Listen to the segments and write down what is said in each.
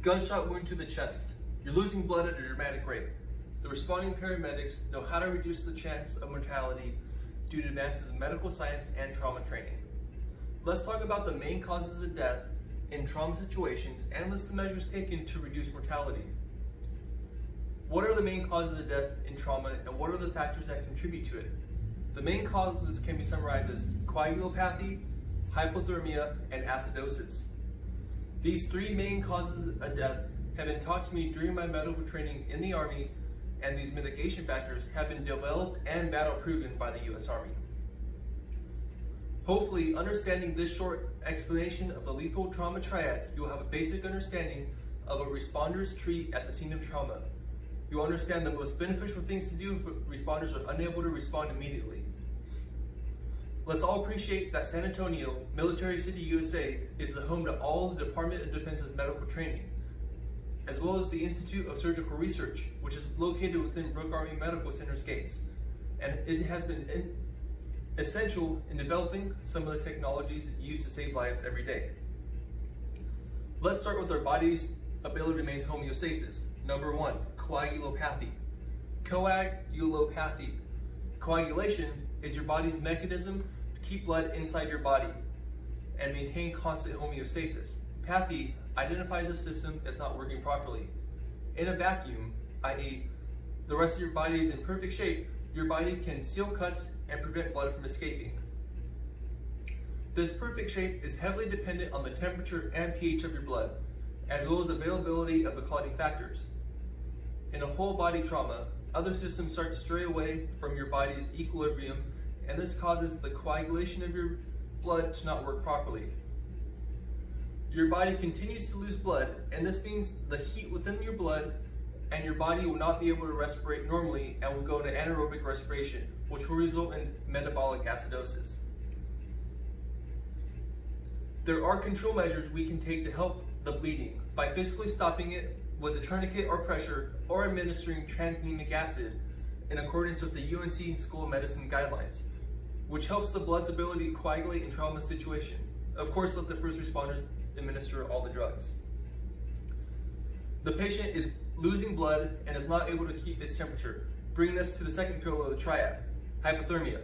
Gunshot wound to the chest. You're losing blood at a dramatic rate. The responding paramedics know how to reduce the chance of mortality due to advances in medical science and trauma training. Let's talk about the main causes of death in trauma situations and list the measures taken to reduce mortality. What are the main causes of death in trauma and what are the factors that contribute to it? The main causes can be summarized as coagulopathy, hypothermia, and acidosis. These three main causes of death have been taught to me during my medical training in the Army, and these mitigation factors have been developed and battle proven by the U.S. Army. Hopefully, understanding this short explanation of the lethal trauma triad, you will have a basic understanding of what responders treat at the scene of trauma. You will understand the most beneficial things to do if responders are unable to respond immediately. Let's all appreciate that San Antonio, Military City, USA is the home to all the Department of Defense's medical training, as well as the Institute of Surgical Research, which is located within Brooke Army Medical Center's gates. And it has been essential in developing some of the technologies used to save lives every day. Let's start with our body's ability to maintain homeostasis. Number one, coagulopathy. Coagulopathy. Coagulation is your body's mechanism to keep blood inside your body and maintain constant homeostasis. Pathy identifies a system that's not working properly. In a vacuum, i.e., the rest of your body is in perfect shape, your body can seal cuts and prevent blood from escaping. This perfect shape is heavily dependent on the temperature and pH of your blood, as well as availability of the clotting factors. In a whole body trauma, other systems start to stray away from your body's equilibrium, and this causes the coagulation of your blood to not work properly. Your body continues to lose blood, and this means the heat within your blood and your body will not be able to respirate normally and will go into anaerobic respiration, which will result in metabolic acidosis. There are control measures we can take to help the bleeding by physically stopping it with a tourniquet or pressure, or administering tranexamic acid in accordance with the UNC School of Medicine guidelines, which helps the blood's ability to coagulate in trauma situation. Of course, let the first responders administer all the drugs. The patient is losing blood and is not able to keep its temperature, bringing us to the second pillar of the triad, hypothermia.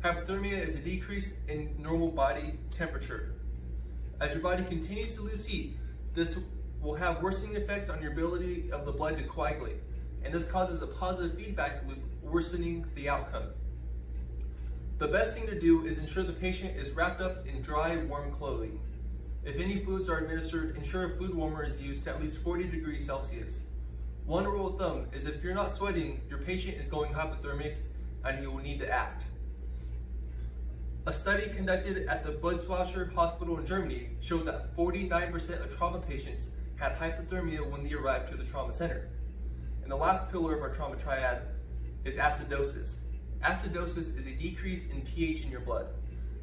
Hypothermia is a decrease in normal body temperature. As your body continues to lose heat, this will have worsening effects on your ability of the blood to coagulate, and this causes a positive feedback loop, worsening the outcome. The best thing to do is ensure the patient is wrapped up in dry, warm clothing. If any fluids are administered, ensure a food warmer is used to at least 40 degrees Celsius. One rule of thumb is if you're not sweating, your patient is going hypothermic and you will need to act. A study conducted at the Butzwasser Hospital in Germany showed that 49% of trauma patients had hypothermia when they arrived to the trauma center. And the last pillar of our trauma triad is acidosis. Acidosis is a decrease in pH in your blood.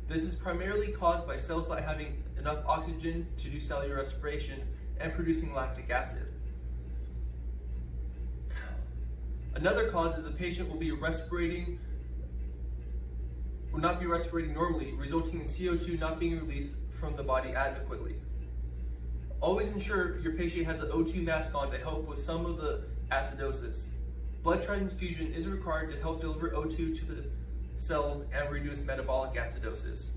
This is primarily caused by cells not having enough oxygen to do cellular respiration and producing lactic acid. Another cause is the patient will not be respirating normally, resulting in CO2 not being released from the body adequately. Always ensure your patient has an O2 mask on to help with some of the acidosis. Blood transfusion is required to help deliver O2 to the cells and reduce metabolic acidosis.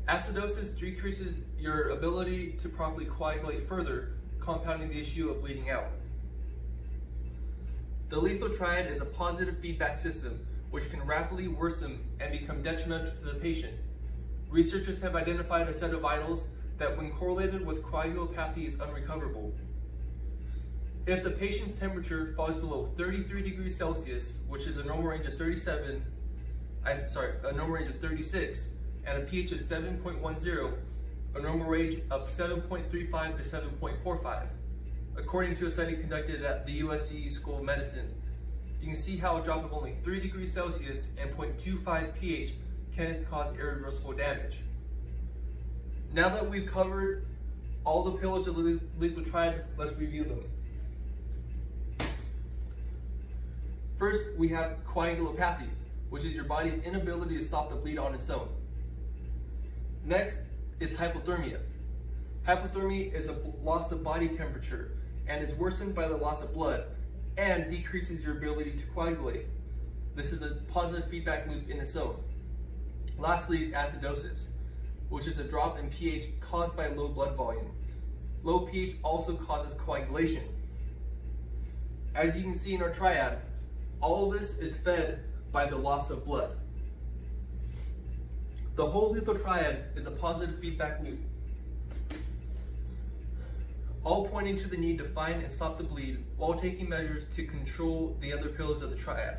Acidosis decreases your ability to properly coagulate further, compounding the issue of bleeding out. The lethal triad is a positive feedback system which can rapidly worsen and become detrimental to the patient. Researchers have identified a set of vitals that when correlated with coagulopathy is unrecoverable. If the patient's temperature falls below 33 degrees Celsius, which is a normal range of 36, and a pH of 7.10, a normal range of 7.35 to 7.45. According to a study conducted at the USC School of Medicine, you can see how a drop of only 3 degrees Celsius and 0.25 pH can cause irreversible damage. Now that we've covered all the pillars of the lethal triad, let's review them. First, we have coagulopathy, which is your body's inability to stop the bleed on its own. Next is hypothermia. Hypothermia is a loss of body temperature and is worsened by the loss of blood and decreases your ability to coagulate. This is a positive feedback loop in its own. Lastly is acidosis, which is a drop in pH caused by low blood volume. Low pH also causes coagulation. As you can see in our triad, all of this is fed by the loss of blood. The whole lethal triad is a positive feedback loop, all pointing to the need to find and stop the bleed while taking measures to control the other pillars of the triad.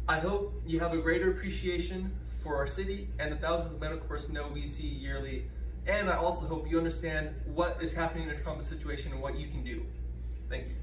I hope you have a greater appreciation for our city and the thousands of medical personnel we see yearly, and I also hope you understand what is happening in a trauma situation and what you can do. Thank you.